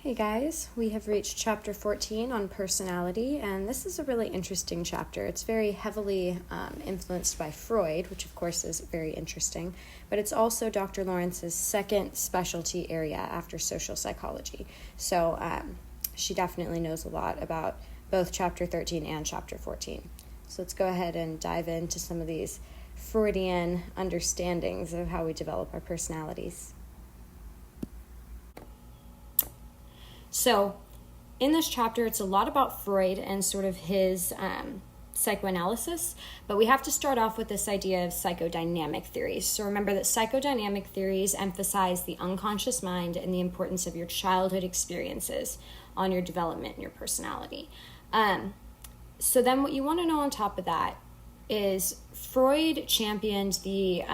Hey guys, we have reached chapter 14 on personality, and this is a really interesting chapter. It's very heavily influenced by Freud, which of course is very interesting, but it's also Dr. Lawrence's second specialty area after social psychology. So she definitely knows a lot about both chapter 13 and chapter 14. So let's go ahead and dive into some of these Freudian understandings of how we develop our personalities. So in this chapter, it's a lot about Freud and sort of his psychoanalysis, but we have to start off with this idea of psychodynamic theories. So remember that psychodynamic theories emphasize the unconscious mind and the importance of your childhood experiences on your development and your personality. So then what you want to know on top of that is Freud championed the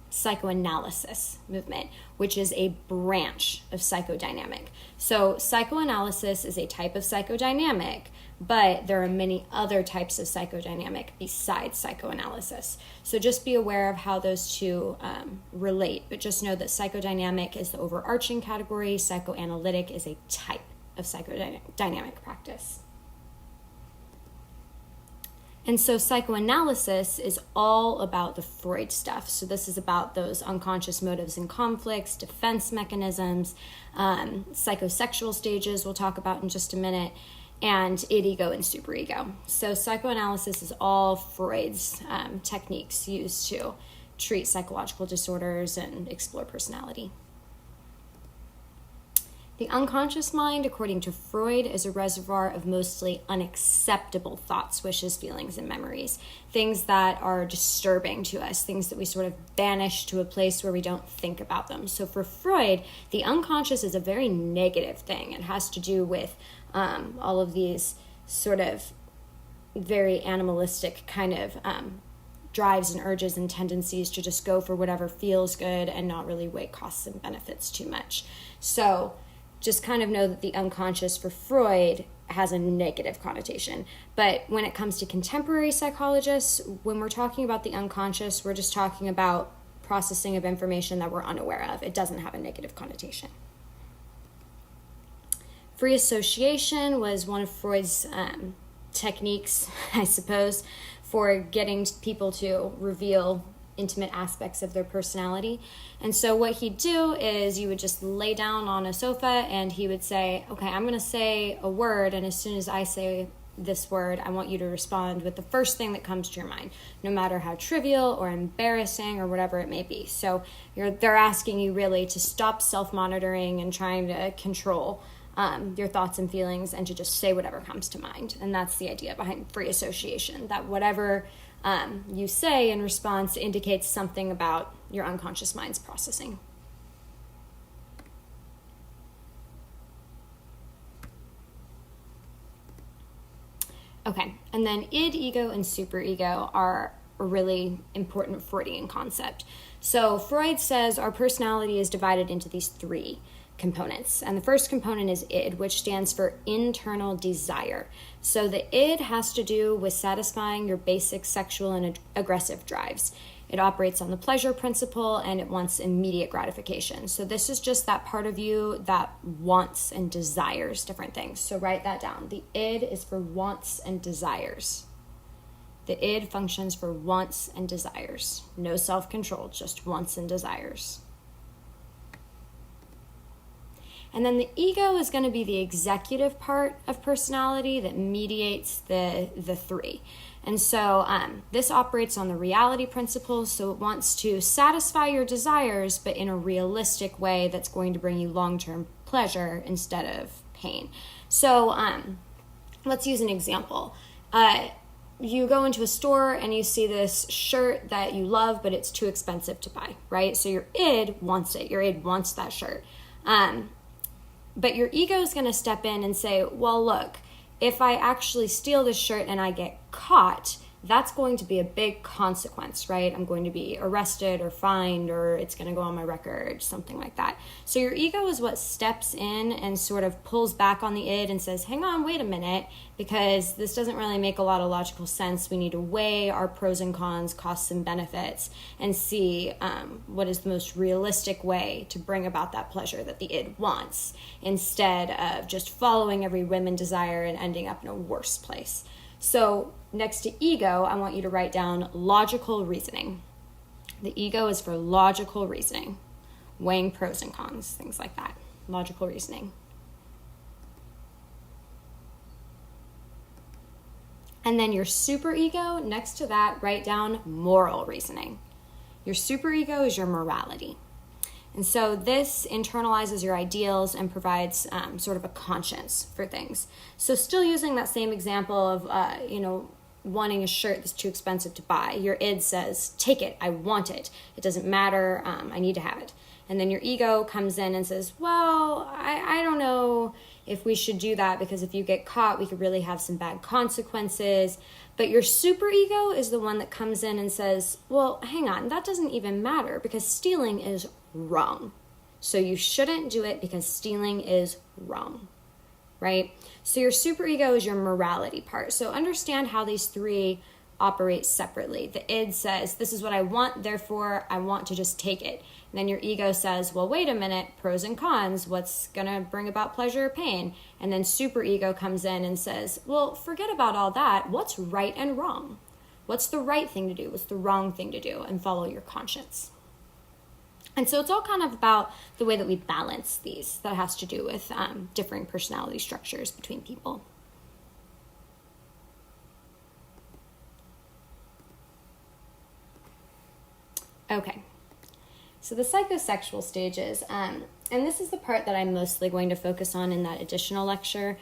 psychoanalysis movement, which is a branch of psychodynamic. So psychoanalysis is a type of psychodynamic, but there are many other types of psychodynamic besides psychoanalysis. So just be aware of how those two relate, but just know that psychodynamic is the overarching category, psychoanalytic is a type of psychodynamic practice. And so psychoanalysis is all about the Freud stuff. So this is about those unconscious motives and conflicts, defense mechanisms, psychosexual stages we'll talk about in just a minute, and id, ego, and superego. So psychoanalysis is all Freud's techniques used to treat psychological disorders and explore personality. The unconscious mind, according to Freud, is a reservoir of mostly unacceptable thoughts, wishes, feelings, and memories. Things that are disturbing to us, things that we sort of banish to a place where we don't think about them. So for Freud, the unconscious is a very negative thing. It has to do with all of these sort of very animalistic kind of drives and urges and tendencies to just go for whatever feels good and not really weigh costs and benefits too much. So just kind of know that the unconscious for Freud has a negative connotation. But when it comes to contemporary psychologists, when we're talking about the unconscious, we're just talking about processing of information that we're unaware of. It doesn't have a negative connotation. Free association was one of Freud's techniques, I suppose, for getting people to reveal intimate aspects of their personality. And so what he'd do is you would just lay down on a sofa and he would say, okay, I'm going to say a word, and as soon as I say this word, I want you to respond with the first thing that comes to your mind, no matter how trivial or embarrassing or whatever it may be. So they're asking you really to stop self-monitoring and trying to control your thoughts and feelings and to just say whatever comes to mind. And that's the idea behind free association, that whatever you say in response indicates something about your unconscious mind's processing. Okay, and then id, ego, and superego are a really important Freudian concept. So Freud says our personality is divided into these three components. And the first component is id, which stands for internal desire. So the id has to do with satisfying your basic sexual and aggressive drives. It operates on the pleasure principle and it wants immediate gratification. So this is just that part of you that wants and desires different things. So write that down. The id is for wants and desires. The id functions for wants and desires. No self-control, just wants and desires. And then the ego is going to be the executive part of personality that mediates the three. And so this operates on the reality principle, so it wants to satisfy your desires, but in a realistic way that's going to bring you long-term pleasure instead of pain. So let's use an example. You go into a store and you see this shirt that you love, but it's too expensive to buy, right? So your id wants it. Your id wants that shirt. But your ego is going to step in and say, well, look, if I actually steal this shirt and I get caught, that's going to be a big consequence, right? I'm going to be arrested or fined, or it's going to go on my record, something like that. So your ego is what steps in and sort of pulls back on the id and says, hang on, wait a minute, because this doesn't really make a lot of logical sense. We need to weigh our pros and cons, costs and benefits, and see what is the most realistic way to bring about that pleasure that the id wants, instead of just following every whim and desire and ending up in a worse place. So next to ego, I want you to write down logical reasoning. The ego is for logical reasoning, weighing pros and cons, things like that. Logical reasoning. And then your superego, next to that, write down moral reasoning. Your superego is your morality. And so this internalizes your ideals and provides sort of a conscience for things. So still using that same example of, wanting a shirt that's too expensive to buy. Your id says, take it, I want it. It doesn't matter, I need to have it. And then your ego comes in and says, well, I don't know if we should do that, because if you get caught, we could really have some bad consequences. But your superego is the one that comes in and says, well, hang on, that doesn't even matter, because stealing is wrong. So you shouldn't do it because stealing is wrong, right? So your superego is your morality part. So understand how these three operate separately. The id says, this is what I want, therefore I want to just take it. And then your ego says, well, wait a minute, pros and cons, what's going to bring about pleasure or pain? And then superego comes in and says, well, forget about all that. What's right and wrong? What's the right thing to do? What's the wrong thing to do? And follow your conscience. And so it's all kind of about the way that we balance these. That has to do with differing personality structures between people. Okay, so the psychosexual stages, and this is the part that I'm mostly going to focus on in that additional lecture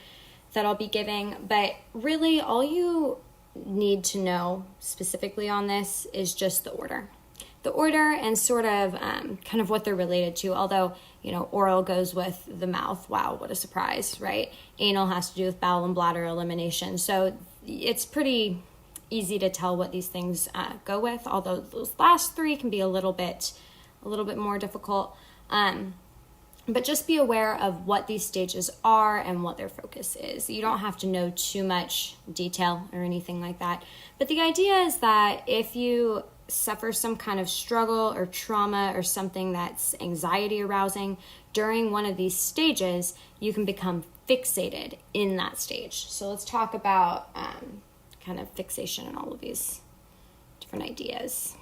that I'll be giving, but really all you need to know specifically on this is just the order. The order and sort of kind of what they're related to, although, oral goes with the mouth. Wow, what a surprise, right? Anal has to do with bowel and bladder elimination. So it's pretty easy to tell what these things go with, although those last three can be a little bit more difficult. But just be aware of what these stages are and what their focus is. You don't have to know too much detail or anything like that. But the idea is that if you suffer some kind of struggle or trauma or something that's anxiety arousing during one of these stages, you can become fixated in that stage. So let's talk about kind of fixation and all of these different ideas.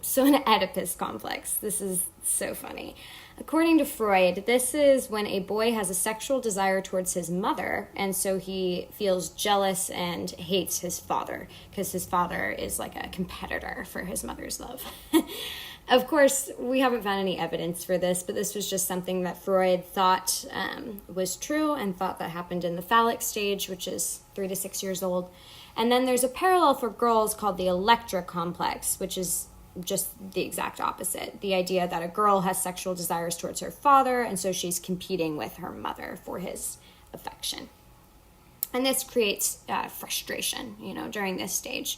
So an Oedipus complex, this is so funny. According to Freud, this is when a boy has a sexual desire towards his mother, and so he feels jealous and hates his father, because his father is like a competitor for his mother's love. Of course, we haven't found any evidence for this, but this was just something that Freud thought was true and thought that happened in the phallic stage, which is 3 to 6 years old. And then there's a parallel for girls called the Electra complex, which is just the exact opposite. The idea that a girl has sexual desires towards her father, and so she's competing with her mother for his affection. And this creates frustration, during this stage.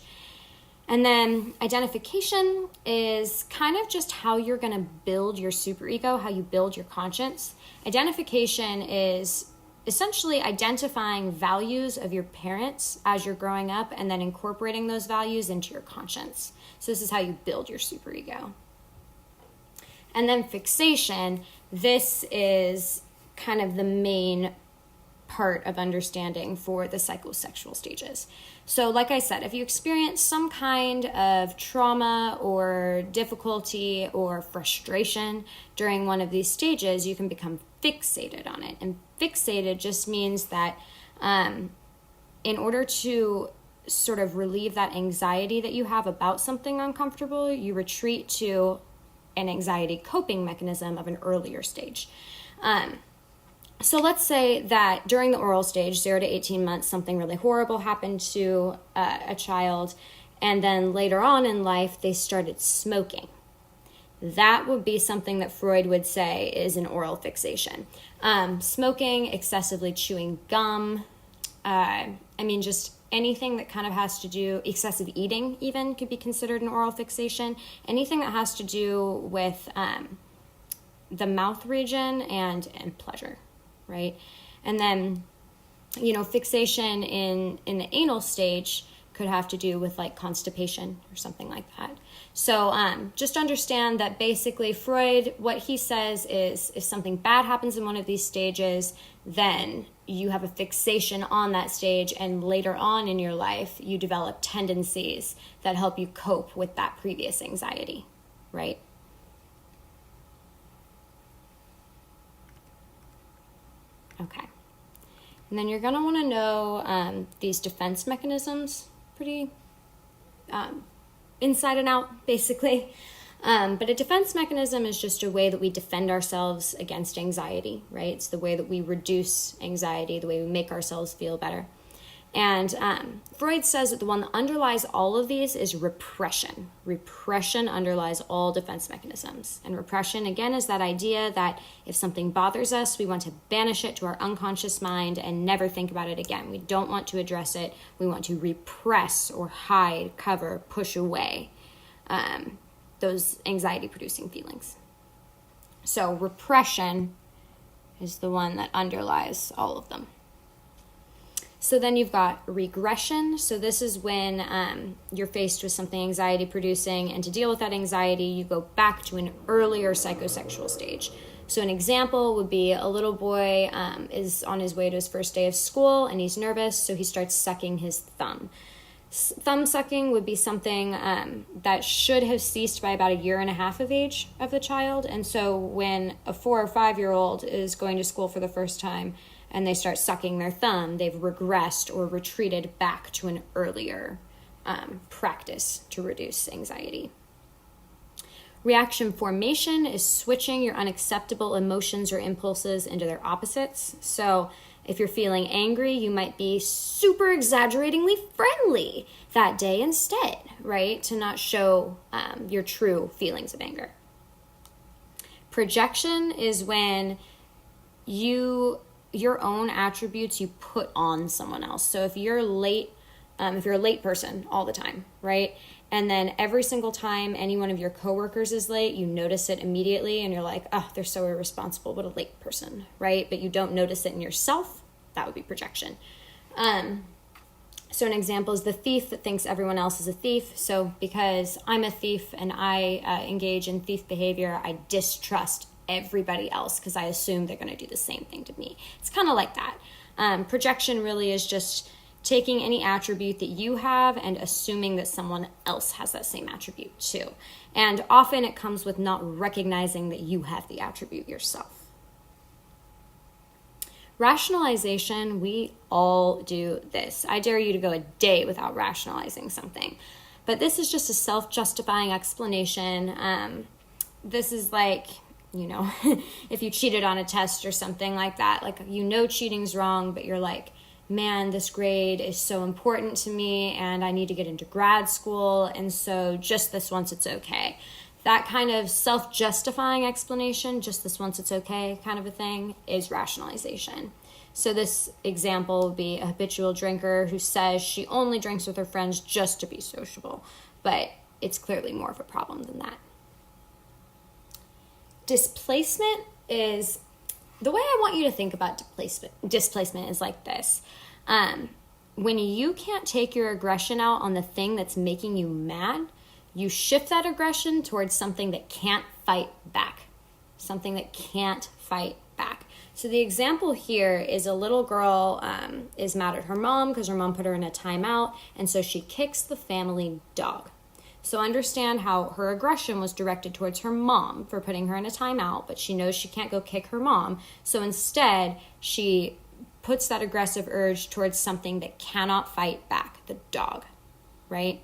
And then identification is kind of just how you're going to build your superego, how you build your conscience. Identification is essentially identifying values of your parents as you're growing up and then incorporating those values into your conscience. So this is how you build your superego. And then fixation, this is kind of the main part of understanding for the psychosexual stages. So like I said, if you experience some kind of trauma or difficulty or frustration during one of these stages, you can become fixated on it. And fixated just means that in order to sort of relieve that anxiety that you have about something uncomfortable, you retreat to an anxiety coping mechanism of an earlier stage. So let's say that during the oral stage, 0 to 18 months, something really horrible happened to a child, and then later on in life, they started smoking. That would be something that Freud would say is an oral fixation. Smoking, excessively chewing gum, just anything that kind of has to do, excessive eating even could be considered an oral fixation. Anything that has to do with the mouth region and pleasure, right? And then, fixation in the anal stage could have to do with like constipation or something like that. So just understand that basically Freud, what he says is if something bad happens in one of these stages, then you have a fixation on that stage, and later on in your life, you develop tendencies that help you cope with that previous anxiety, right? Okay. And then you're going to want to know these defense mechanisms pretty inside and out, basically. But a defense mechanism is just a way that we defend ourselves against anxiety, right? It's the way that we reduce anxiety, the way we make ourselves feel better. And Freud says that the one that underlies all of these is repression. Repression underlies all defense mechanisms. And repression, again, is that idea that if something bothers us, we want to banish it to our unconscious mind and never think about it again. We don't want to address it. We want to repress or hide, cover, push away those anxiety-producing feelings. So repression is the one that underlies all of them. So then you've got regression. So this is when you're faced with something anxiety-producing, and to deal with that anxiety, you go back to an earlier psychosexual stage. So an example would be a little boy is on his way to his first day of school, and he's nervous, so he starts sucking his thumb. Thumb sucking would be something that should have ceased by about 1.5 years of age of the child. And so when a 4 or 5 year old is going to school for the first time and they start sucking their thumb, they've regressed or retreated back to an earlier practice to reduce anxiety. Reaction formation is switching your unacceptable emotions or impulses into their opposites. So if you're feeling angry, you might be super exaggeratingly friendly that day instead, right? To not show your true feelings of anger. Projection is when your own attributes you put on someone else. So if you're late, if you're a late person all the time, right? And then every single time any one of your coworkers is late, you notice it immediately and you're like, oh, they're so irresponsible. What a late person, right? But you don't notice it in yourself. That would be projection. So an example is the thief that thinks everyone else is a thief. So because I'm a thief and I engage in thief behavior, I distrust everybody else because I assume they're going to do the same thing to me. It's kind of like that. Projection really is just taking any attribute that you have and assuming that someone else has that same attribute too. And often it comes with not recognizing that you have the attribute yourself. Rationalization, we all do this. I dare you to go a day without rationalizing something. But this is just a self-justifying explanation. This is like, if you cheated on a test or something like that, like cheating's wrong, but you're like, man, this grade is so important to me and I need to get into grad school, and so just this once it's okay. That kind of self-justifying explanation, just this once it's okay kind of a thing, is rationalization. So this example would be a habitual drinker who says she only drinks with her friends just to be sociable, but it's clearly more of a problem than that. Displacement is, the way I want you to think about displacement is like this. When you can't take your aggression out on the thing that's making you mad, you shift that aggression towards something that can't fight back. Something that can't fight back. So the example here is a little girl is mad at her mom because her mom put her in a timeout, and so she kicks the family dog. So understand how her aggression was directed towards her mom for putting her in a timeout, but she knows she can't go kick her mom. So instead, she puts that aggressive urge towards something that cannot fight back, the dog, right?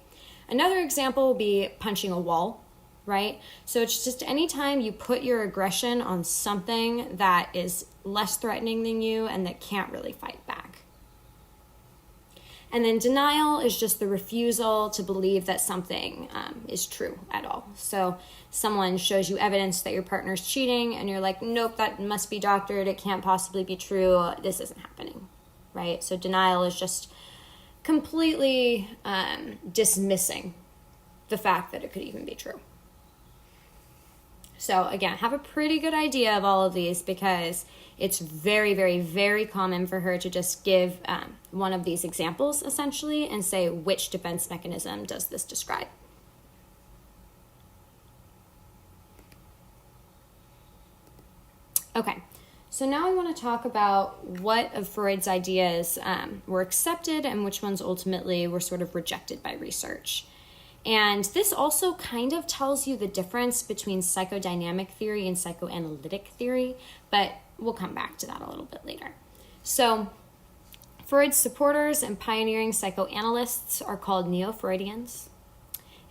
Another example will be punching a wall, right? So it's just anytime you put your aggression on something that is less threatening than you and that can't really fight back. And then denial is just the refusal to believe that something is true at all. So someone shows you evidence that your partner's cheating and you're like, nope, that must be doctored. It can't possibly be true. This isn't happening, right? So denial is just completely dismissing the fact that it could even be true. So again, have a pretty good idea of all of these, because it's very, very, very common for her to just give one of these examples essentially and say, which defense mechanism does this describe? Okay, so now I want to talk about what of Freud's ideas were accepted and which ones ultimately were sort of rejected by research. And this also kind of tells you the difference between psychodynamic theory and psychoanalytic theory, but we'll come back to that a little bit later. So Freud's supporters and pioneering psychoanalysts are called Neo-Freudians.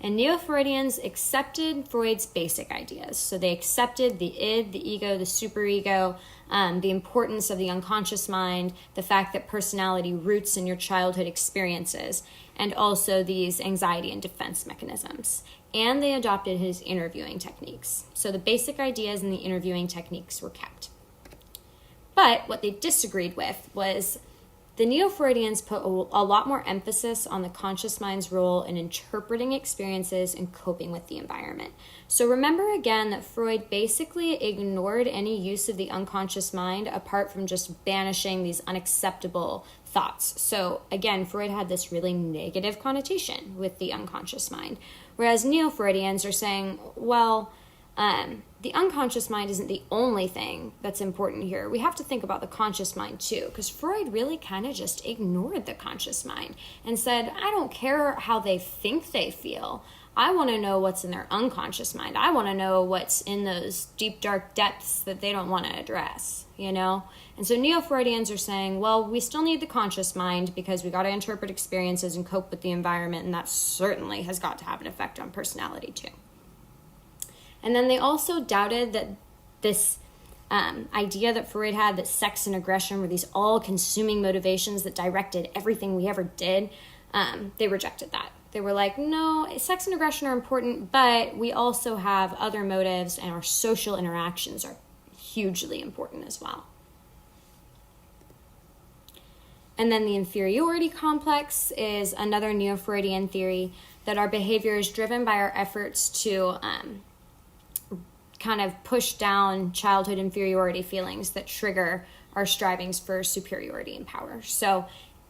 And Neo-Freudians accepted Freud's basic ideas. So they accepted the id, the ego, the superego, the importance of the unconscious mind, the fact that personality roots in your childhood experiences, and also these anxiety and defense mechanisms. And they adopted his interviewing techniques. So the basic ideas and the interviewing techniques were kept. But what they disagreed with was the Neo-Freudians put a lot more emphasis on the conscious mind's role in interpreting experiences and coping with the environment. So remember again that Freud basically ignored any use of the unconscious mind apart from just banishing these unacceptable thoughts. So again, Freud had this really negative connotation with the unconscious mind, whereas Neo-Freudians are saying, well, the unconscious mind isn't the only thing that's important here. We have to think about the conscious mind too, because Freud really kind of just ignored the conscious mind and said, I don't care how they think they feel. I want to know what's in their unconscious mind. I want to know what's in those deep, dark depths that they don't want to address, you know? And so Neo-Freudians are saying, well, we still need the conscious mind because we got to interpret experiences and cope with the environment, and that certainly has got to have an effect on personality too. And then they also doubted that this idea that Freud had, that sex and aggression were these all-consuming motivations that directed everything we ever did. They rejected that. They were like, no, sex and aggression are important, but we also have other motives, and our social interactions are hugely important as well. And then the inferiority complex is another Neo-Freudian theory that our behavior is driven by our efforts to kind of push down childhood inferiority feelings that trigger our strivings for superiority and power. So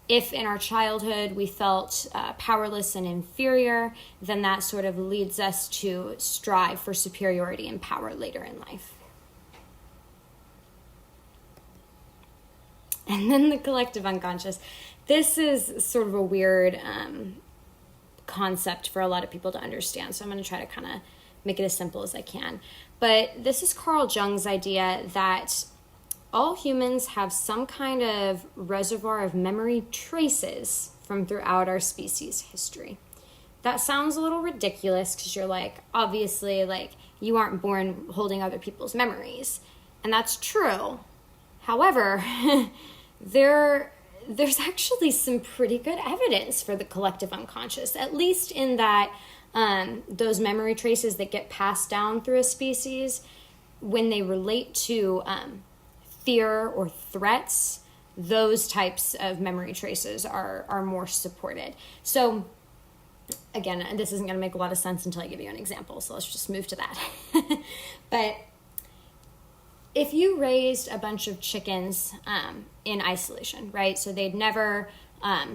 if in our childhood we felt powerless and inferior, then that sort of leads us to strive for superiority and power later in life. And then the collective unconscious. This is sort of a weird concept for a lot of people to understand, so I'm going to try to kind of make it as simple as I can. But this is Carl Jung's idea that all humans have some kind of reservoir of memory traces from throughout our species' history. That sounds a little ridiculous because you're like, obviously, like, you aren't born holding other people's memories. And that's true. However, there's actually some pretty good evidence for the collective unconscious, at least in that those memory traces that get passed down through a species, when they relate to fear or threats, those types of memory traces are more supported. So again, this isn't going to make a lot of sense until I give you an example, so let's just move to that. But if you raised a bunch of chickens in isolation, right? So they'd never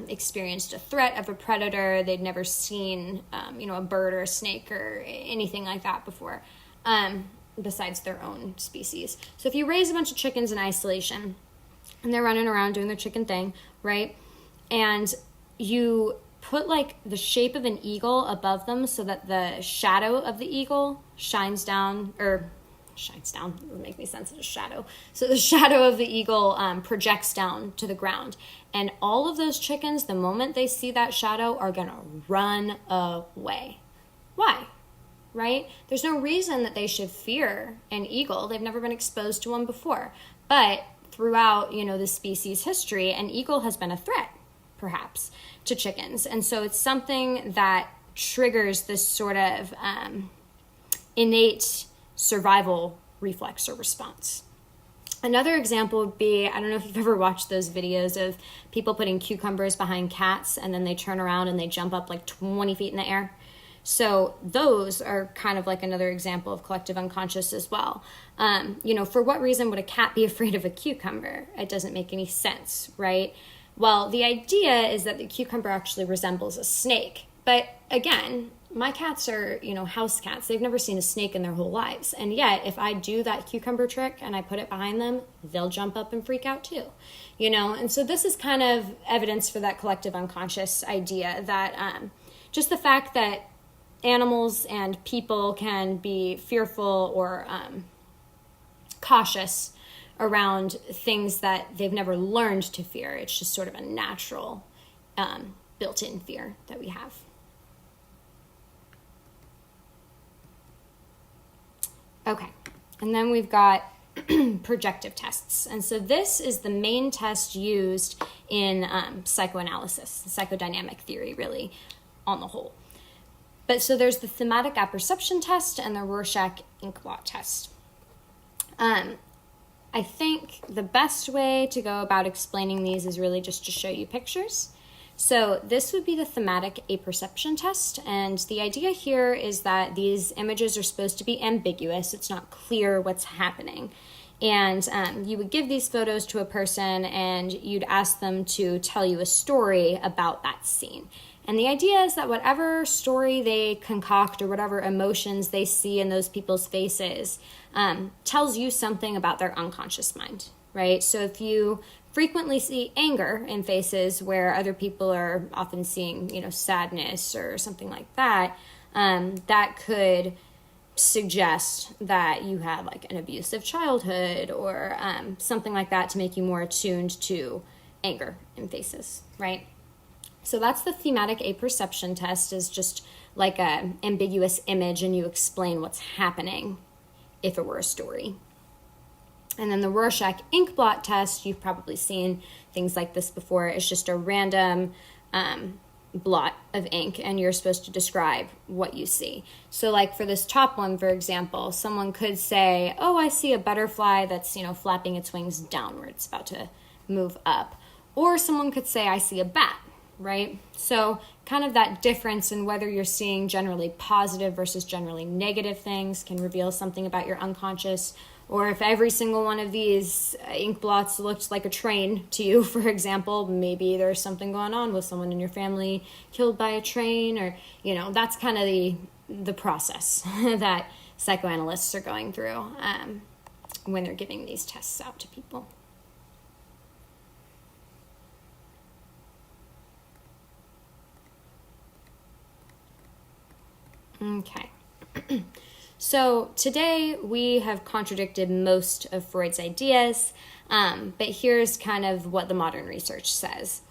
experienced a threat of a predator. They'd never seen, a bird or a snake or anything like that before, besides their own species. So if you raise a bunch of chickens in isolation and they're running around doing their chicken thing, right? And you put like the shape of an eagle above them so that the shadow of the eagle shines down, it would make me sense as a shadow. So the shadow of the eagle projects down to the ground. And all of those chickens, the moment they see that shadow, are going to run away. Why? Right? There's no reason that they should fear an eagle. They've never been exposed to one before. But throughout, the species history, an eagle has been a threat, perhaps, to chickens. And so it's something that triggers this sort of innate survival reflex or response. Another example would be, I don't know if you've ever watched those videos of people putting cucumbers behind cats and then they turn around and they jump up like 20 feet in the air. So those are kind of like another example of collective unconscious as well. For what reason would a cat be afraid of a cucumber? It doesn't make any sense, right? Well, the idea is that the cucumber actually resembles a snake. But again, my cats are, house cats. They've never seen a snake in their whole lives. And yet, if I do that cucumber trick and I put it behind them, they'll jump up and freak out too, And so this is kind of evidence for that collective unconscious idea that just the fact that animals and people can be fearful or cautious around things that they've never learned to fear. It's just sort of a natural built-in fear that we have. Okay, and then we've got projective tests. And so this is the main test used in psychoanalysis, psychodynamic theory, really, on the whole. But so there's the thematic apperception test and the Rorschach inkblot test. I think the best way to go about explaining these is really just to show you pictures. So this would be the thematic apperception test, and the idea here is that these images are supposed to be ambiguous. It's not clear what's happening. And you would give these photos to a person and you'd ask them to tell you a story about that scene. And the idea is that whatever story they concoct or whatever emotions they see in those people's faces tells you something about their unconscious mind, right? So if you frequently see anger in faces where other people are often seeing, sadness or something like that, that could suggest that you had like an abusive childhood or something like that to make you more attuned to anger in faces, right? So that's the thematic apperception test, is just like an ambiguous image and you explain what's happening if it were a story. And then the Rorschach inkblot test, you've probably seen things like this before. It's just a random blot of ink and you're supposed to describe what you see. So like for this top one, for example, someone could say, oh, I see a butterfly that's, flapping its wings downwards, about to move up. Or someone could say, I see a bat, right? So kind of that difference in whether you're seeing generally positive versus generally negative things can reveal something about your unconscious. Or if every single one of these ink blots looked like a train to you, for example, maybe there's something going on with someone in your family killed by a train, or, that's kind of the process that psychoanalysts are going through when they're giving these tests out to people. Okay. So today we have contradicted most of Freud's ideas, but here's kind of what the modern research says.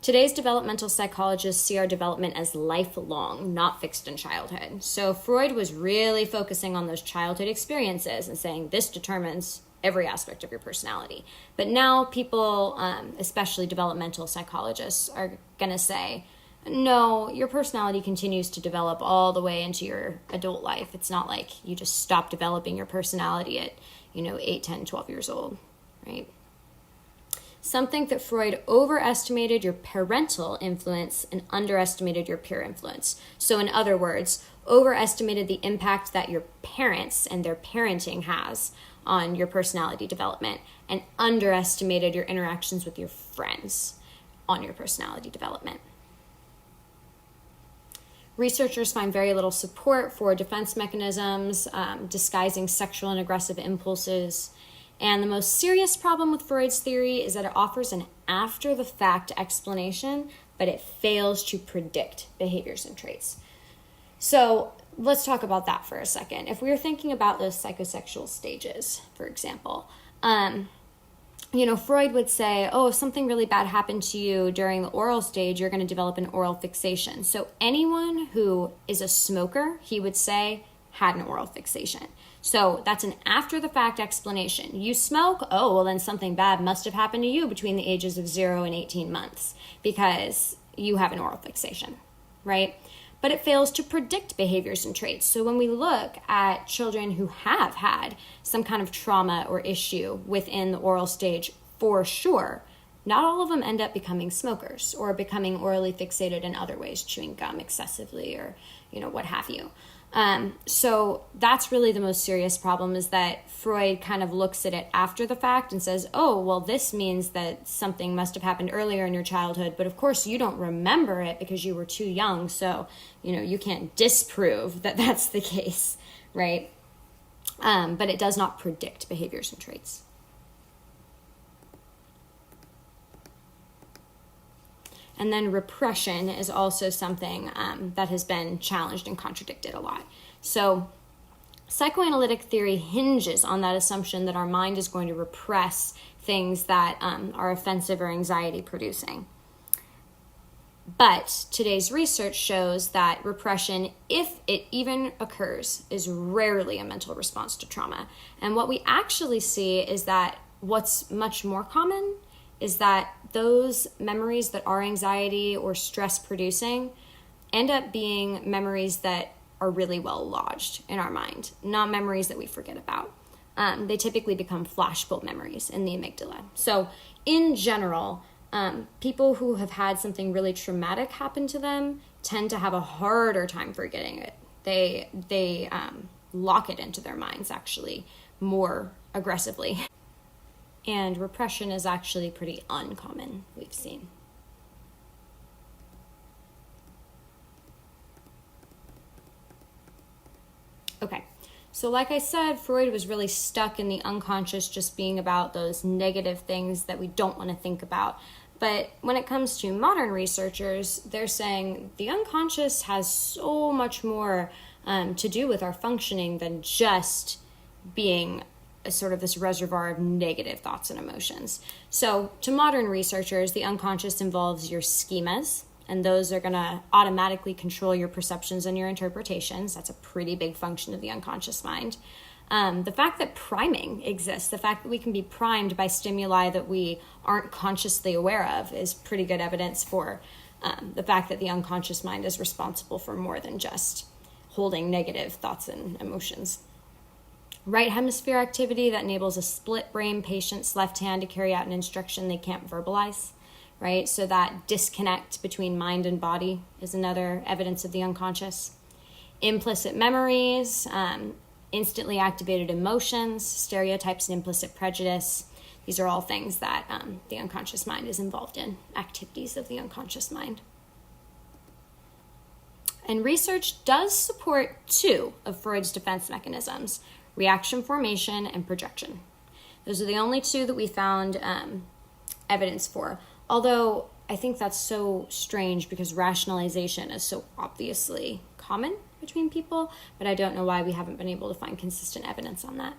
Today's developmental psychologists see our development as lifelong, not fixed in childhood. So Freud was really focusing on those childhood experiences and saying this determines every aspect of your personality. But now people, especially developmental psychologists, are going to say, no, your personality continues to develop all the way into your adult life. It's not like you just stop developing your personality at, 8, 10, 12 years old, right? Some think that Freud overestimated your parental influence and underestimated your peer influence. So in other words, overestimated the impact that your parents and their parenting has on your personality development and underestimated your interactions with your friends on your personality development. Researchers find very little support for defense mechanisms, disguising sexual and aggressive impulses. And the most serious problem with Freud's theory is that it offers an after-the-fact explanation, but it fails to predict behaviors and traits. So let's talk about that for a second. If we were thinking about those psychosexual stages, for example, Freud would say, oh, if something really bad happened to you during the oral stage, you're going to develop an oral fixation. So anyone who is a smoker, he would say, had an oral fixation. So that's an after-the-fact explanation. You smoke? Oh, well, then something bad must have happened to you between the ages of 0 and 18 months because you have an oral fixation, right? but it fails to predict behaviors and traits. So when we look at children who have had some kind of trauma or issue within the oral stage, for sure, not all of them end up becoming smokers or becoming orally fixated in other ways, chewing gum excessively or, what have you. So that's really the most serious problem, is that Freud kind of looks at it after the fact and says, oh, well, this means that something must have happened earlier in your childhood, but of course you don't remember it because you were too young, so, you can't disprove that that's the case, right? But it does not predict behaviors and traits. And then repression is also something that has been challenged and contradicted a lot. So psychoanalytic theory hinges on that assumption that our mind is going to repress things that are offensive or anxiety producing. But today's research shows that repression, if it even occurs, is rarely a mental response to trauma. And what we actually see is that what's much more common is that those memories that are anxiety or stress producing end up being memories that are really well lodged in our mind, not memories that we forget about. They typically become flashbulb memories in the amygdala. So in general, people who have had something really traumatic happen to them tend to have a harder time forgetting it. They lock it into their minds actually more aggressively. And repression is actually pretty uncommon, we've seen. Okay, so like I said, Freud was really stuck in the unconscious just being about those negative things that we don't want to think about. But when it comes to modern researchers, they're saying the unconscious has so much more to do with our functioning than just being a sort of this reservoir of negative thoughts and emotions. So to modern researchers, the unconscious involves your schemas, and those are going to automatically control your perceptions and your interpretations. That's a pretty big function of the unconscious mind. The fact that priming exists, the fact that we can be primed by stimuli that we aren't consciously aware of, is pretty good evidence for the fact that the unconscious mind is responsible for more than just holding negative thoughts and emotions. Right hemisphere activity that enables a split brain patient's left hand to carry out an instruction they can't verbalize, right? So that disconnect between mind and body is another evidence of the unconscious. Implicit memories, instantly activated emotions, stereotypes and implicit prejudice. These are all things that the unconscious mind is involved in, activities of the unconscious mind. And research does support two of Freud's defense mechanisms: reaction formation and projection. Those are the only two that we found evidence for. Although I think that's so strange because rationalization is so obviously common between people, but I don't know why we haven't been able to find consistent evidence on that.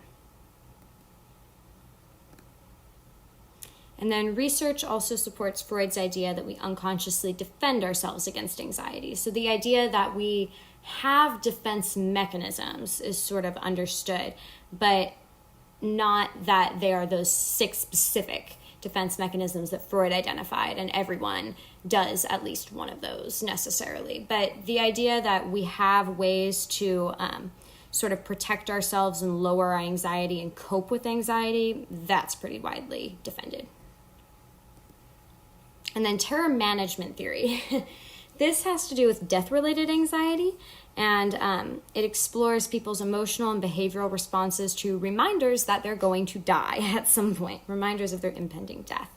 And then research also supports Freud's idea that we unconsciously defend ourselves against anxiety. So the idea that we have defense mechanisms is sort of understood, but not that they are those 6 specific defense mechanisms that Freud identified, and everyone does at least one of those necessarily. But the idea that we have ways to sort of protect ourselves and lower our anxiety and cope with anxiety, that's pretty widely defended. And then terror management theory. This has to do with death-related anxiety, and it explores people's emotional and behavioral responses to reminders that they're going to die at some point, reminders of their impending death.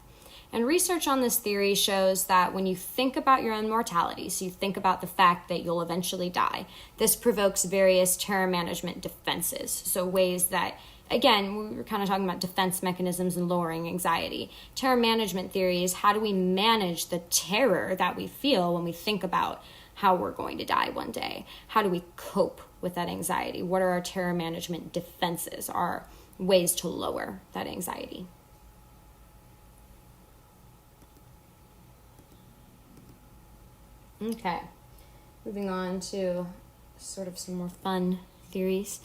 And research on this theory shows that when you think about your own mortality, so you think about the fact that you'll eventually die, this provokes various terror management defenses. So ways that, again, we were kind of talking about defense mechanisms and lowering anxiety. Terror management theory is how do we manage the terror that we feel when we think about how we're going to die one day? How do we cope with that anxiety? What are our terror management defenses, our ways to lower that anxiety? Okay, moving on to sort of some more fun theories.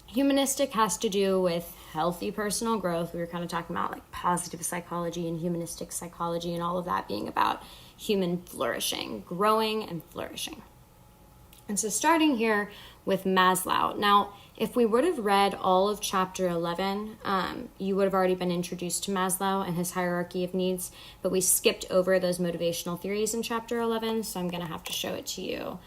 Humanistic has to do with healthy personal growth. We were kind of talking about like positive psychology and humanistic psychology and all of that being about human flourishing, growing and flourishing. And so starting here with Maslow. Now, if we would have read all of chapter 11, you would have already been introduced to Maslow and his hierarchy of needs, but we skipped over those motivational theories in chapter 11, so I'm going to have to show it to you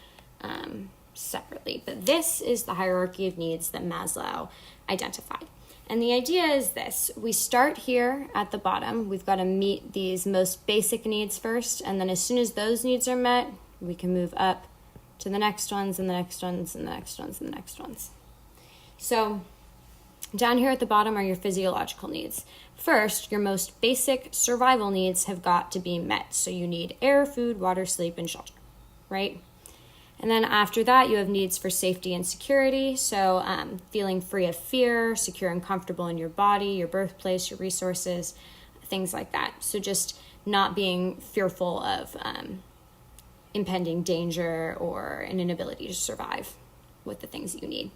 separately. But this is the hierarchy of needs that Maslow identified. And the idea is this: we start here at the bottom. We've got to meet these most basic needs first, and then as soon as those needs are met, we can move up to the next ones and the next ones and the next ones and the next ones. So down here at the bottom are your physiological needs. First, your most basic survival needs have got to be met. So you need air, food, water, sleep, and shelter, right? And then after that, you have needs for safety and security. So feeling free of fear, secure and comfortable in your body, your birthplace, your resources, things like that. So just not being fearful of impending danger or an inability to survive with the things that you need.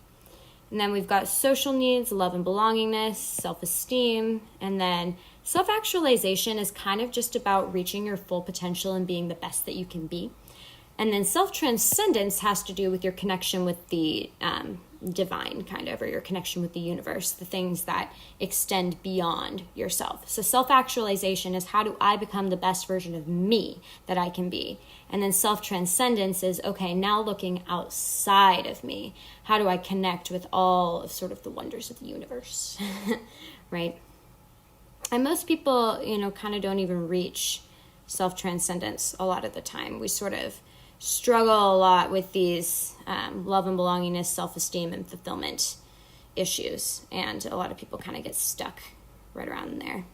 And then we've got social needs, love and belongingness, self-esteem, and then self-actualization is kind of just about reaching your full potential and being the best that you can be. And then self-transcendence has to do with your connection with the divine, kind of, or your connection with the universe, the things that extend beyond yourself. So self-actualization is, how do I become the best version of me that I can be? And then self-transcendence is, okay, now looking outside of me, how do I connect with all of sort of the wonders of the universe, right? And most people, kind of don't even reach self-transcendence a lot of the time. We sort of struggle a lot with these love and belongingness, self-esteem, and fulfillment issues. And a lot of people kind of get stuck right around there.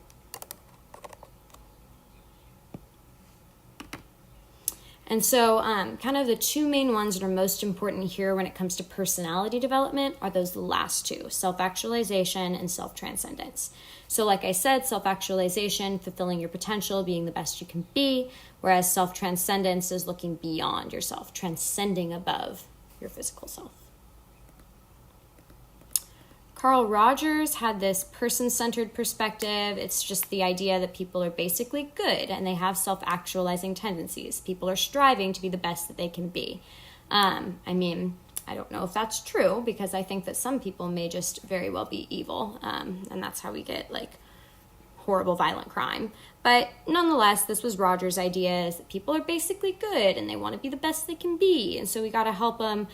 And so kind of the two main ones that are most important here when it comes to personality development are those last two, self-actualization and self-transcendence. So like I said, self-actualization, fulfilling your potential, being the best you can be, whereas self-transcendence is looking beyond yourself, transcending above your physical self. Carl Rogers had this person-centered perspective. It's just the idea that people are basically good and they have self-actualizing tendencies. People are striving to be the best that they can be. I don't know if that's true, because I think that some people may just very well be evil, and that's how we get like horrible violent crime. But nonetheless, this was Rogers' idea, is that people are basically good and they want to be the best they can be. And so we got to help them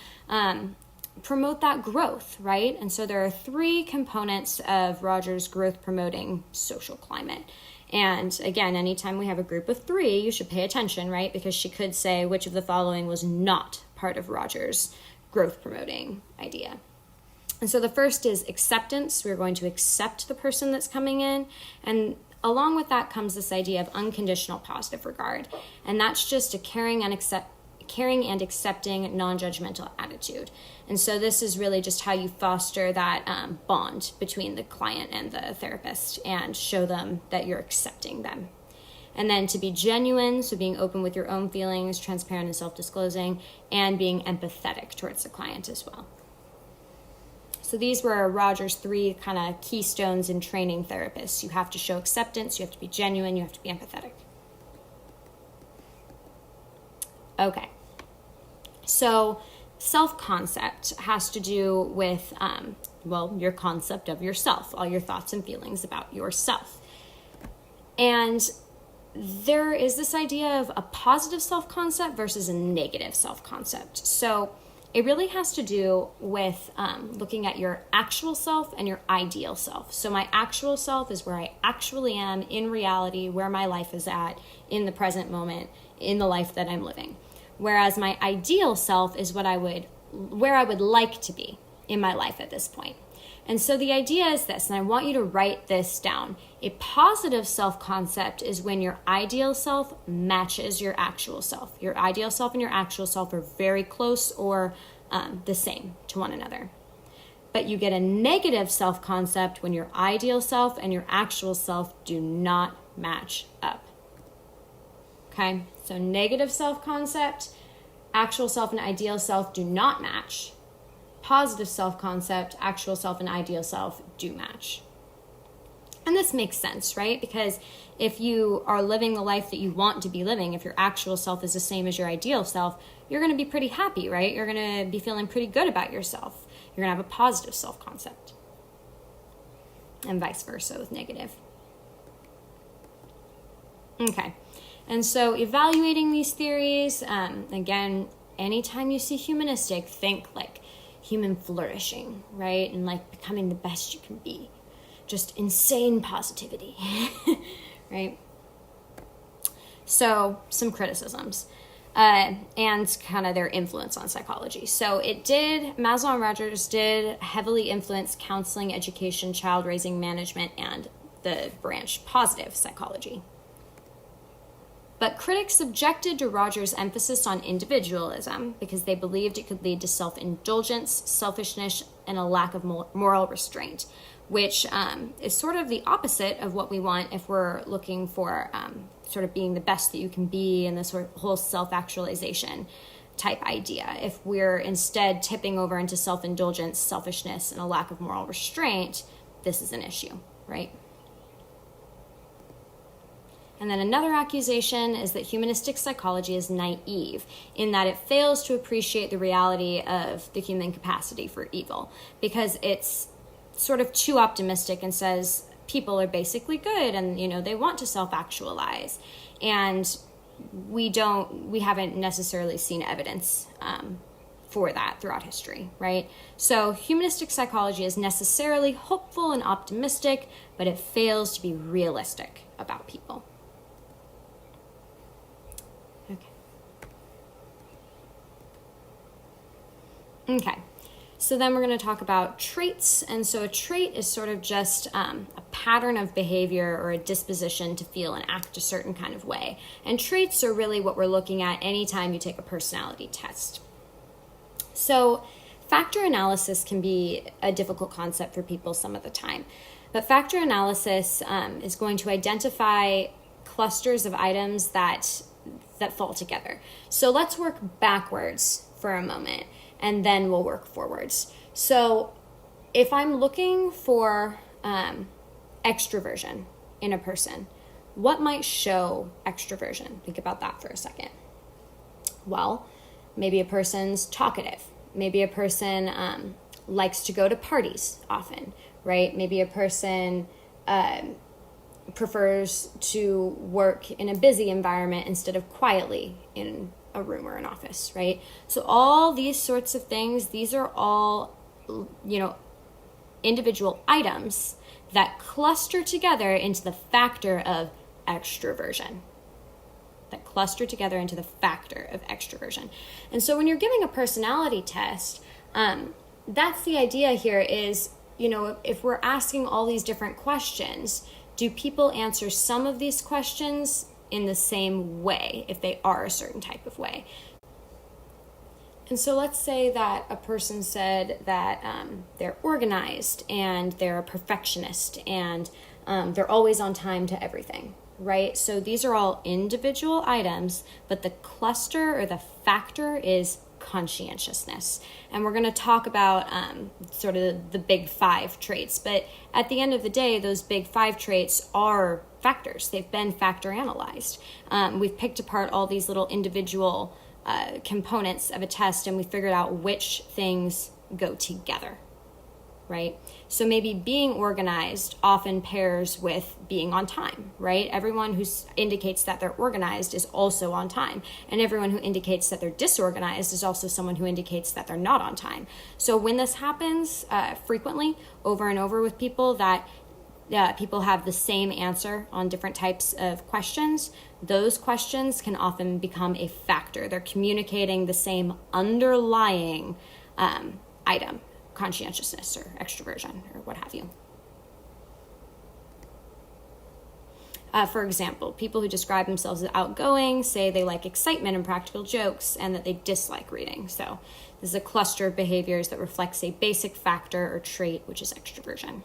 promote that growth, right? And so there are three components of Rogers' growth promoting social climate. And again, anytime we have a group of three, you should pay attention, right? Because she could say which of the following was not part of Rogers' growth promoting idea. And so the first is acceptance. We're going to accept the person that's coming in. And along with that comes this idea of unconditional positive regard. And that's just a caring and accepting, non-judgmental attitude. And so this is really just how you foster that bond between the client and the therapist and show them that you're accepting them. And then to be genuine, so being open with your own feelings, transparent and self-disclosing, and being empathetic towards the client as well. So these were Rogers' three kind of keystones in training therapists. You have to show acceptance, you have to be genuine, you have to be empathetic. Okay. So self-concept has to do with, your concept of yourself, all your thoughts and feelings about yourself. And there is this idea of a positive self-concept versus a negative self-concept. So it really has to do with looking at your actual self and your ideal self. So my actual self is where I actually am in reality, where my life is at in the present moment, in the life that I'm living. Whereas my ideal self is where I would like to be in my life at this point. And so the idea is this, and I want you to write this down. A positive self-concept is when your ideal self matches your actual self. Your ideal self and your actual self are very close or the same to one another. But you get a negative self-concept when your ideal self and your actual self do not match up. Okay, so negative self-concept, actual self and ideal self do not match. Positive self-concept, actual self and ideal self do match. And this makes sense, right? Because if you are living the life that you want to be living, if your actual self is the same as your ideal self, you're going to be pretty happy, right? You're going to be feeling pretty good about yourself. You're going to have a positive self-concept. And vice versa with negative. Okay. And so evaluating these theories, again, anytime you see humanistic, think like human flourishing, right? And like becoming the best you can be. Just insane positivity, right? So some criticisms and kind of their influence on psychology. So Maslow and Rogers did heavily influence counseling, education, child raising, management, and the branch positive psychology. But critics objected to Rogers' emphasis on individualism because they believed it could lead to self-indulgence, selfishness, and a lack of moral restraint, which is sort of the opposite of what we want if we're looking for sort of being the best that you can be and this whole self-actualization type idea. If we're instead tipping over into self-indulgence, selfishness, and a lack of moral restraint, this is an issue, right? And then another accusation is that humanistic psychology is naive in that it fails to appreciate the reality of the human capacity for evil because it's sort of too optimistic and says people are basically good and, they want to self-actualize. And we haven't necessarily seen evidence for that throughout history, right? So humanistic psychology is necessarily hopeful and optimistic, but it fails to be realistic about people. Okay, so then we're going to talk about traits. And so a trait is sort of just a pattern of behavior or a disposition to feel and act a certain kind of way. And traits are really what we're looking at anytime you take a personality test. So factor analysis can be a difficult concept for people some of the time. But factor analysis is going to identify clusters of items that fall together. So let's work backwards for a moment, and then we'll work forwards. So if I'm looking for extroversion in a person, what might show extroversion? Think about that for a second. Well, maybe a person's talkative. Maybe a person likes to go to parties often, right? Maybe a person prefers to work in a busy environment instead of quietly in a room or an office, right? So all these sorts of things, these are all, individual items that cluster together into the factor of extroversion. And so when you're giving a personality test, that's the idea here is, if we're asking all these different questions, do people answer some of these questions in the same way if they are a certain type of way? And so let's say that a person said that they're organized and they're a perfectionist and they're always on time to everything, right? So these are all individual items, but the cluster or the factor is conscientiousness. And we're going to talk about sort of the big 5 traits. But at the end of the day, those big 5 traits are factors. They've been factor analyzed. We've picked apart all these little individual components of a test, and we figured out which things go together, right? So maybe being organized often pairs with being on time, right? Everyone who indicates that they're organized is also on time. And everyone who indicates that they're disorganized is also someone who indicates that they're not on time. So when this happens frequently over and over with people, that people have the same answer on different types of questions, those questions can often become a factor. They're communicating the same underlying item, conscientiousness or extroversion or what have you. For example, people who describe themselves as outgoing say they like excitement and practical jokes and that they dislike reading. So this is a cluster of behaviors that reflects a basic factor or trait, which is extroversion.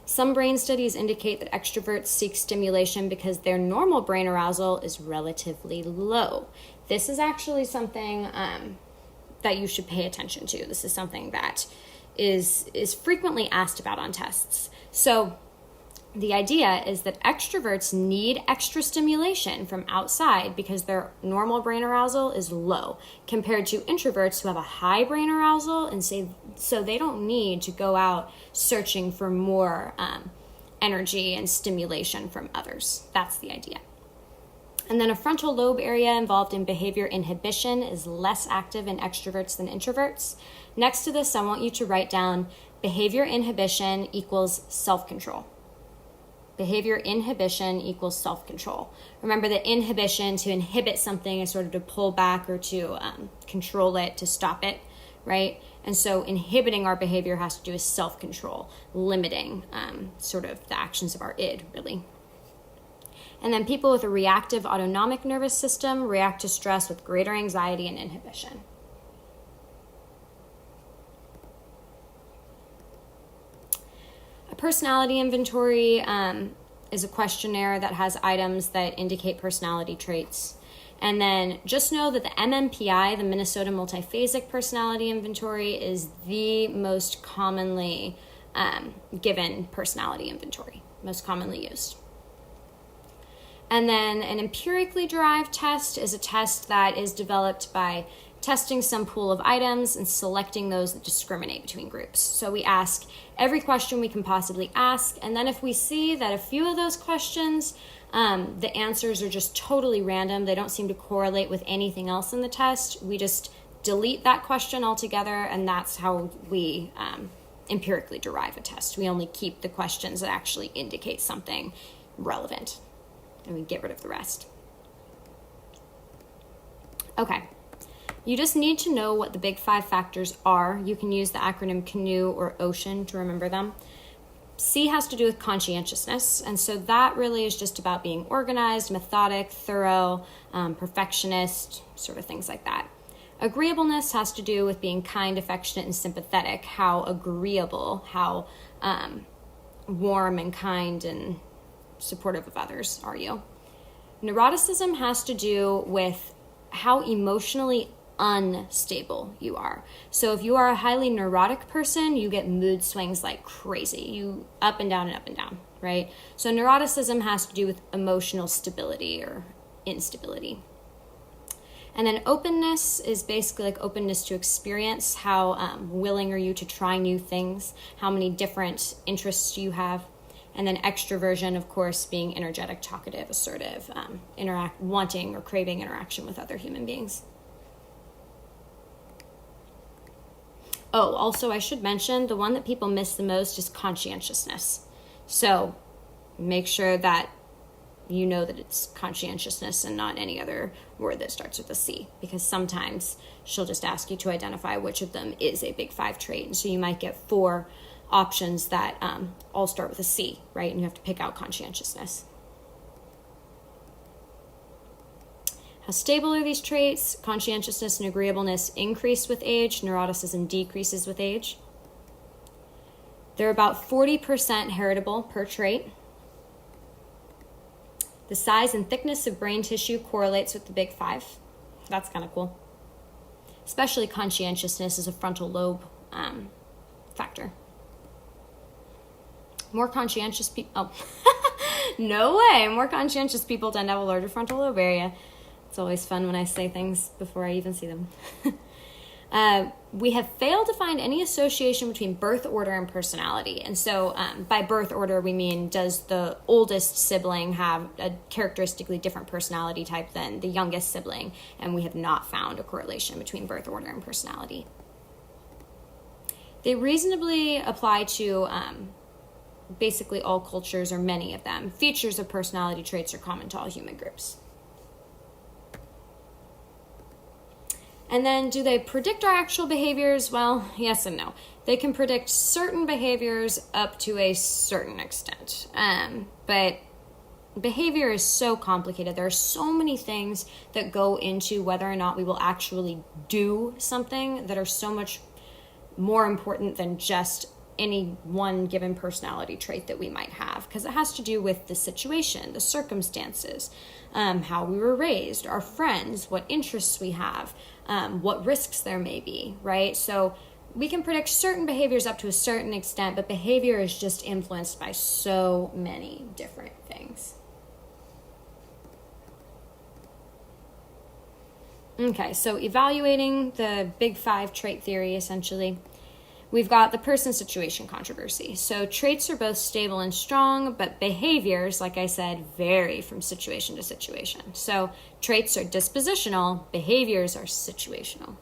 Some brain studies indicate that extroverts seek stimulation because their normal brain arousal is relatively low. This is actually something that you should pay attention to. This is something that is frequently asked about on tests. So the idea is that extroverts need extra stimulation from outside because their normal brain arousal is low compared to introverts who have a high brain arousal, and so they don't need to go out searching for more energy and stimulation from others. That's the idea. And then a frontal lobe area involved in behavior inhibition is less active in extroverts than introverts. Next to this, I want you to write down behavior inhibition equals self-control. Behavior inhibition equals self-control. Remember that inhibition, to inhibit something, is sort of to pull back or to control it, to stop it, right? And so inhibiting our behavior has to do with self-control, limiting sort of the actions of our id, really. And then people with a reactive autonomic nervous system react to stress with greater anxiety and inhibition. A personality inventory is a questionnaire that has items that indicate personality traits. And then just know that the MMPI, the Minnesota Multiphasic Personality Inventory, is the most commonly given personality inventory, most commonly used. And then an empirically derived test is a test that is developed by testing some pool of items and selecting those that discriminate between groups. So we ask every question we can possibly ask, and then if we see that a few of those questions, the answers are just totally random, they don't seem to correlate with anything else in the test, we just delete that question altogether, and that's how we empirically derive a test. We only keep the questions that actually indicate something relevant, and we get rid of the rest. Okay, you just need to know what the big 5 factors are. You can use the acronym CANOE or OCEAN to remember them. C has to do with conscientiousness, and so that really is just about being organized, methodic, thorough, perfectionist, sort of things like that. Agreeableness has to do with being kind, affectionate, and sympathetic. How agreeable, how warm and kind and supportive of others are you? Neuroticism has to do with how emotionally unstable you are. So if you are a highly neurotic person, you get mood swings like crazy. You up and down, right? So neuroticism has to do with emotional stability or instability. And then openness is basically like openness to experience. How willing are you to try new things? How many different interests do you have? And then extroversion, of course, being energetic, talkative, assertive, wanting or craving interaction with other human beings. Oh, also I should mention, the one that people miss the most is conscientiousness. So make sure that you know that it's conscientiousness and not any other word that starts with a C, because sometimes she'll just ask you to identify which of them is a big 5 trait. And so you might get 4 options that all start with a C, right? And you have to pick out conscientiousness. How stable are these traits? Conscientiousness and agreeableness increase with age. Neuroticism decreases with age. They're about 40% heritable per trait. The size and thickness of brain tissue correlates with the big 5. That's kind of cool. Especially conscientiousness is a frontal lobe factor. More conscientious people, no way. More conscientious people tend to have a larger frontal lobe area. It's always fun when I say things before I even see them. We have failed to find any association between birth order and personality. And so by birth order, we mean, does the oldest sibling have a characteristically different personality type than the youngest sibling? And we have not found a correlation between birth order and personality. They reasonably apply to basically all cultures, or many of them. Features of personality traits are common to all human groups. And then, do they predict our actual behaviors? Well, yes and no. They can predict certain behaviors up to a certain extent. But behavior is so complicated. There are so many things that go into whether or not we will actually do something that are so much more important than just any one given personality trait that we might have, because it has to do with the situation, the circumstances, how we were raised, our friends, what interests we have, what risks there may be, right? So we can predict certain behaviors up to a certain extent, but behavior is just influenced by so many different things. Okay, so evaluating the big five trait theory, essentially, we've got the person-situation controversy. So traits are both stable and strong, but behaviors, like I said, vary from situation to situation. So traits are dispositional, behaviors are situational.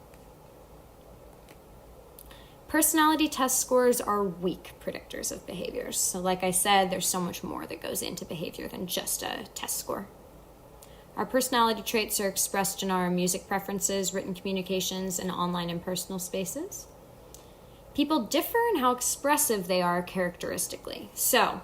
Personality test scores are weak predictors of behaviors. So like I said, there's so much more that goes into behavior than just a test score. Our personality traits are expressed in our music preferences, written communications, and online and personal spaces. People differ in how expressive they are characteristically. So,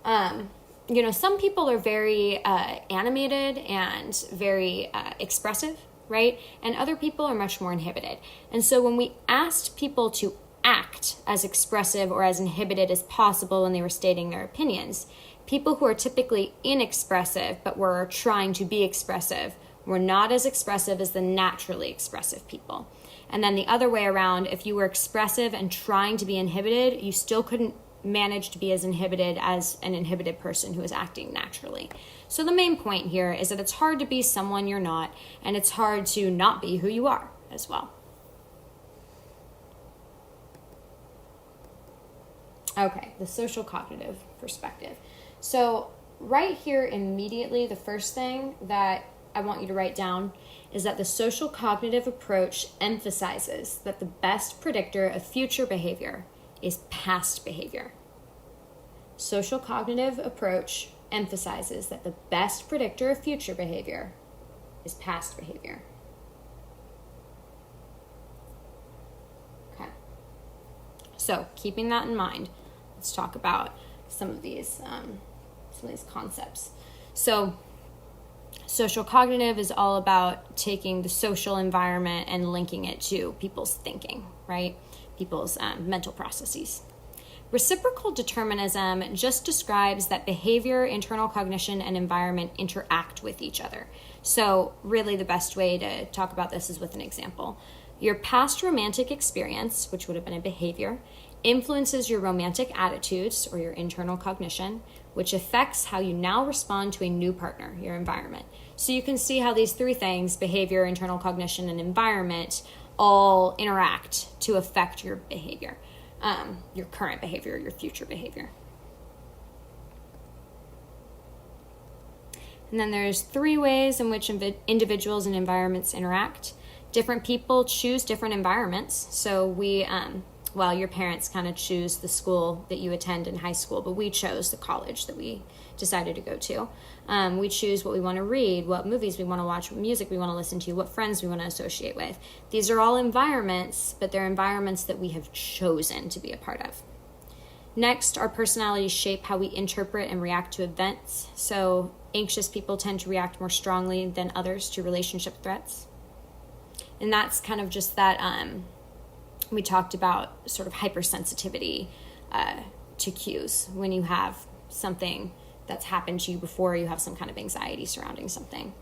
some people are very animated and very expressive, right? And other people are much more inhibited. And so when we asked people to act as expressive or as inhibited as possible when they were stating their opinions, people who are typically inexpressive but were trying to be expressive were not as expressive as the naturally expressive people. And then the other way around, if you were expressive and trying to be inhibited, you still couldn't manage to be as inhibited as an inhibited person who is acting naturally. So the main point here is that it's hard to be someone you're not, and it's hard to not be who you are as well. Okay, the social cognitive perspective. So right here immediately, the first thing that I want you to write down is that the social cognitive approach emphasizes that the best predictor of future behavior is past behavior. Social cognitive approach emphasizes that the best predictor of future behavior is past behavior. Okay. So keeping that in mind, let's talk about some of these concepts. So social cognitive is all about taking the social environment and linking it to people's thinking, right? People's mental processes. Reciprocal determinism just describes that behavior, internal cognition, and environment interact with each other. So really the best way to talk about this is with an example. Your past romantic experience, which would have been a behavior, influences your romantic attitudes or your internal cognition, which affects how you now respond to a new partner, your environment. So you can see how these three things, behavior, internal cognition, and environment, all interact to affect your behavior, your current behavior, your future behavior. And then there's three ways in which individuals and environments interact. Different people choose different environments. So your parents kind of choose the school that you attend in high school, but we chose the college that we decided to go to. We choose what we want to read, what movies we want to watch, what music we want to listen to, what friends we want to associate with. These are all environments, but they're environments that we have chosen to be a part of. Next, our personalities shape how we interpret and react to events. So anxious people tend to react more strongly than others to relationship threats. And that's kind of just that, we talked about sort of hypersensitivity to cues. When you have something that's happened to you before, you have some kind of anxiety surrounding something.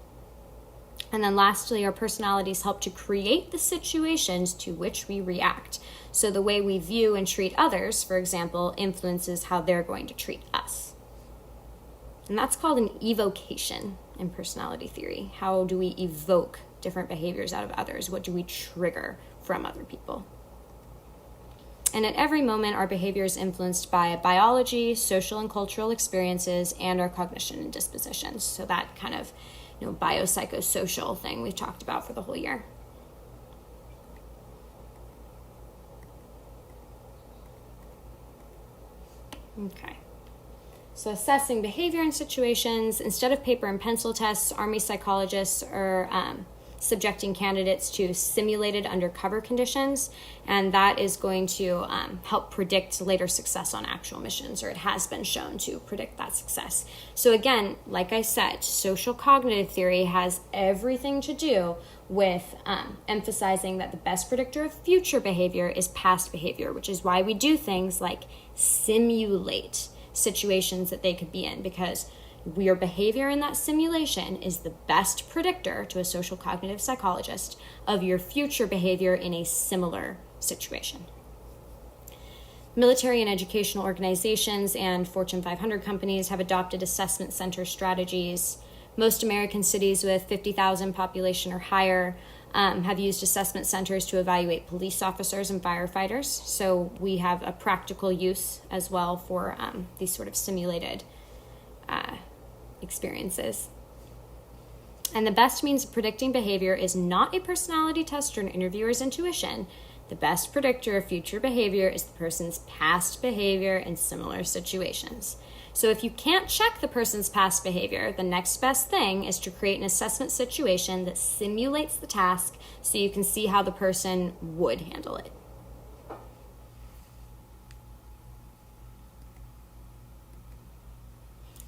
And then lastly, our personalities help to create the situations to which we react. So the way we view and treat others, for example, influences how they're going to treat us. And that's called an evocation in personality theory. How do we evoke different behaviors out of others? What do we trigger from other people? And at every moment, our behavior is influenced by biology, social and cultural experiences, and our cognition and dispositions. So that kind of, biopsychosocial thing we've talked about for the whole year. Okay. So assessing behavior in situations, instead of paper and pencil tests, Army psychologists are subjecting candidates to simulated undercover conditions, and that is going to help predict later success on actual missions, or it has been shown to predict that success. So again, like I said, social cognitive theory has everything to do with emphasizing that the best predictor of future behavior is past behavior, which is why we do things like simulate situations that they could be in, because your behavior in that simulation is the best predictor to a social cognitive psychologist of your future behavior in a similar situation. Military and educational organizations and Fortune 500 companies have adopted assessment center strategies. Most American cities with 50,000 population or higher have used assessment centers to evaluate police officers and firefighters. So we have a practical use as well for these sort of simulated experiences. And the best means of predicting behavior is not a personality test or an interviewer's intuition. The best predictor of future behavior is the person's past behavior in similar situations. So if you can't check the person's past behavior, the next best thing is to create an assessment situation that simulates the task so you can see how the person would handle it.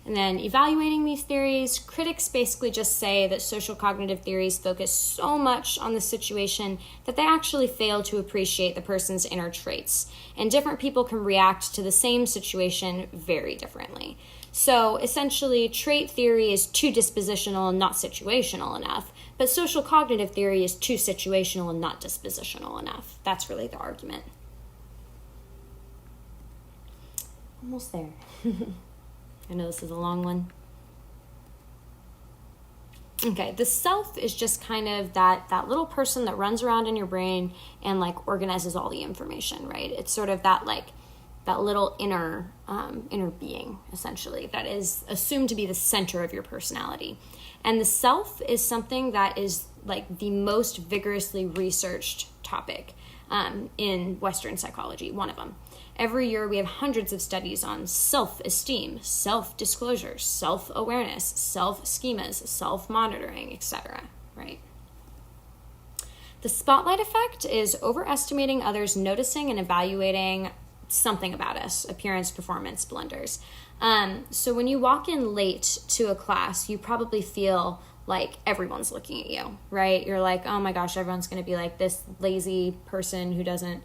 And then evaluating these theories, critics basically just say that social cognitive theories focus so much on the situation that they actually fail to appreciate the person's inner traits. And different people can react to the same situation very differently. So essentially, trait theory is too dispositional and not situational enough, but social cognitive theory is too situational and not dispositional enough. That's really the argument. Almost there. I know this is a long one. Okay, the self is just kind of that little person that runs around in your brain and like organizes all the information, right? It's sort of that little inner being, essentially, that is assumed to be the center of your personality. And the self is something that is like the most vigorously researched topic in Western psychology, one of them. Every year we have hundreds of studies on self-esteem, self-disclosure, self-awareness, self-schemas, self-monitoring, etc., right? The spotlight effect is overestimating others' noticing and evaluating something about us, appearance, performance, blunders. So when you walk in late to a class, you probably feel like everyone's looking at you, right? You're like, oh my gosh, everyone's going to be like this lazy person who doesn't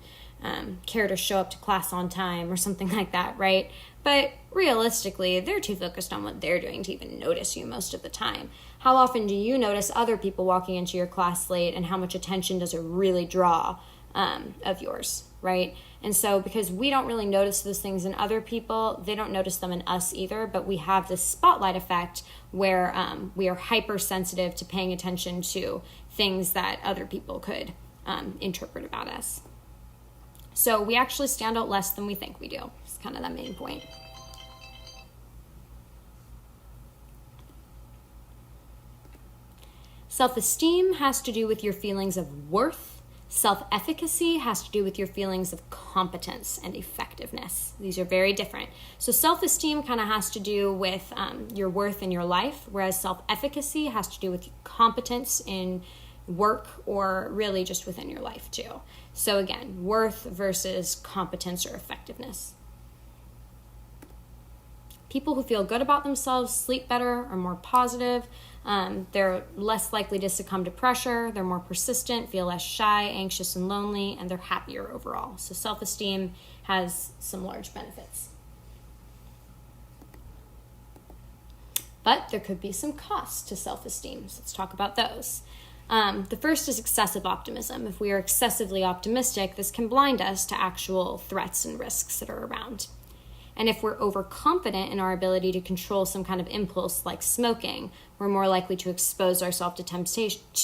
care to show up to class on time or something like that, right? But realistically, they're too focused on what they're doing to even notice you most of the time. How often do you notice other people walking into your class late, and how much attention does it really draw of yours, right? And so because we don't really notice those things in other people, they don't notice them in us either, but we have this spotlight effect where we are hypersensitive to paying attention to things that other people could interpret about us. So we actually stand out less than we think we do. It's kind of the main point. Self-esteem has to do with your feelings of worth. Self-efficacy has to do with your feelings of competence and effectiveness. These are very different. So self-esteem kind of has to do with your worth in your life, whereas self-efficacy has to do with competence in work or really just within your life too. So again, worth versus competence or effectiveness. People who feel good about themselves sleep better, are more positive. They're less likely to succumb to pressure. They're more persistent, feel less shy, anxious, and lonely, and they're happier overall. So self-esteem has some large benefits. But there could be some costs to self-esteem. So let's talk about those. The first is excessive optimism. If we are excessively optimistic, this can blind us to actual threats and risks that are around. And if we're overconfident in our ability to control some kind of impulse like smoking, we're more likely to expose ourselves to temptations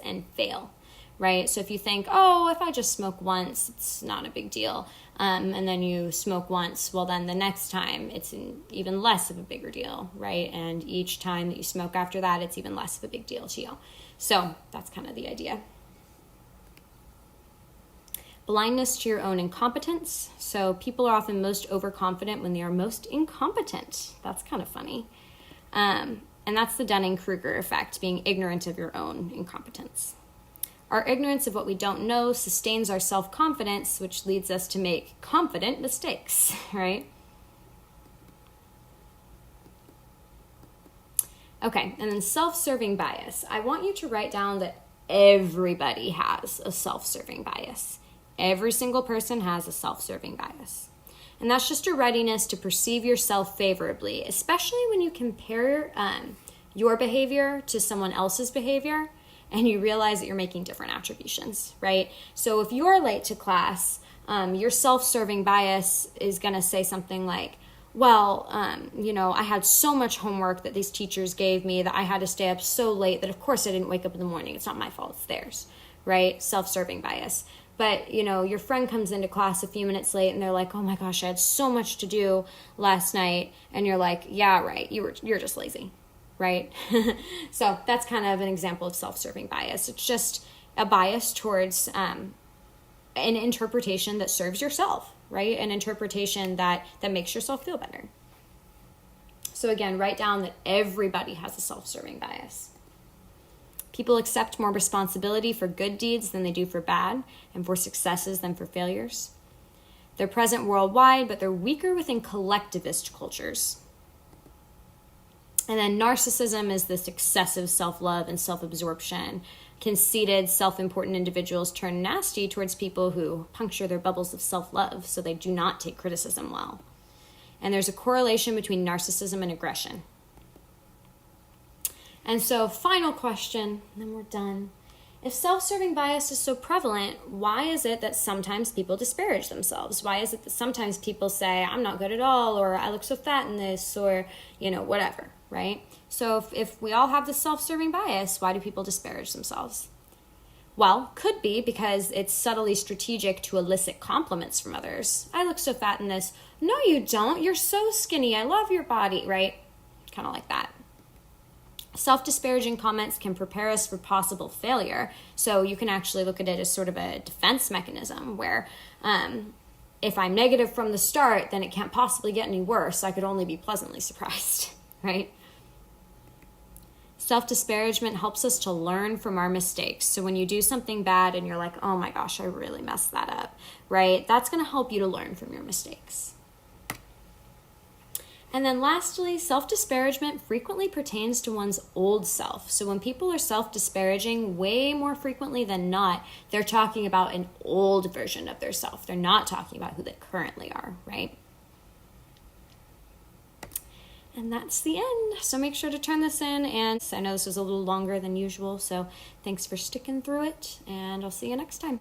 and fail, right? So if you think, oh, if I just smoke once, it's not a big deal, and then you smoke once, well, then the next time it's even less of a bigger deal, right? And each time that you smoke after that, it's even less of a big deal to you. So that's kind of the idea. Blindness to your own incompetence. So people are often most overconfident when they are most incompetent. That's kind of funny. And that's the Dunning-Kruger effect, being ignorant of your own incompetence. Our ignorance of what we don't know sustains our self-confidence, which leads us to make confident mistakes, right? Okay, and then self-serving bias. I want you to write down that everybody has a self-serving bias. Every single person has a self-serving bias. And that's just a readiness to perceive yourself favorably, especially when you compare your behavior to someone else's behavior and you realize that you're making different attributions, right? So if you're late to class, Your self-serving bias is going to say something like, well, I had so much homework that these teachers gave me that I had to stay up so late that of course I didn't wake up in the morning. It's not my fault, it's theirs, right? Self-serving bias. But, your friend comes into class a few minutes late and they're like, oh my gosh, I had so much to do last night. And you're like, yeah, right, you're just lazy, right? So that's kind of an example of self-serving bias. It's just a bias towards an interpretation that serves yourself, right? An interpretation that makes yourself feel better. So again, write down that everybody has a self-serving bias. People accept more responsibility for good deeds than they do for bad, and for successes than for failures. They're present worldwide, but they're weaker within collectivist cultures. And then narcissism is this excessive self-love and self-absorption. Conceited, self-important individuals turn nasty towards people who puncture their bubbles of self-love, so they do not take criticism well. And there's a correlation between narcissism and aggression. And so, final question, then we're done. If self-serving bias is so prevalent, why is it that sometimes people disparage themselves? Why is it that sometimes people say, I'm not good at all, or I look so fat in this, or, whatever, right? So if we all have this self-serving bias, why do people disparage themselves? Well, could be because it's subtly strategic to elicit compliments from others. I look so fat in this. No, you don't. You're so skinny. I love your body, right? Kind of like that. Self-disparaging comments can prepare us for possible failure. So you can actually look at it as sort of a defense mechanism where if I'm negative from the start, then it can't possibly get any worse. I could only be pleasantly surprised, right? Self-disparagement helps us to learn from our mistakes. So when you do something bad and you're like, oh my gosh, I really messed that up, right? That's going to help you to learn from your mistakes. And then lastly, self-disparagement frequently pertains to one's old self. So when people are self-disparaging, way more frequently than not, they're talking about an old version of their self. They're not talking about who they currently are, right? And that's the end. So make sure to turn this in. And I know this was a little longer than usual, so thanks for sticking through it, and I'll see you next time.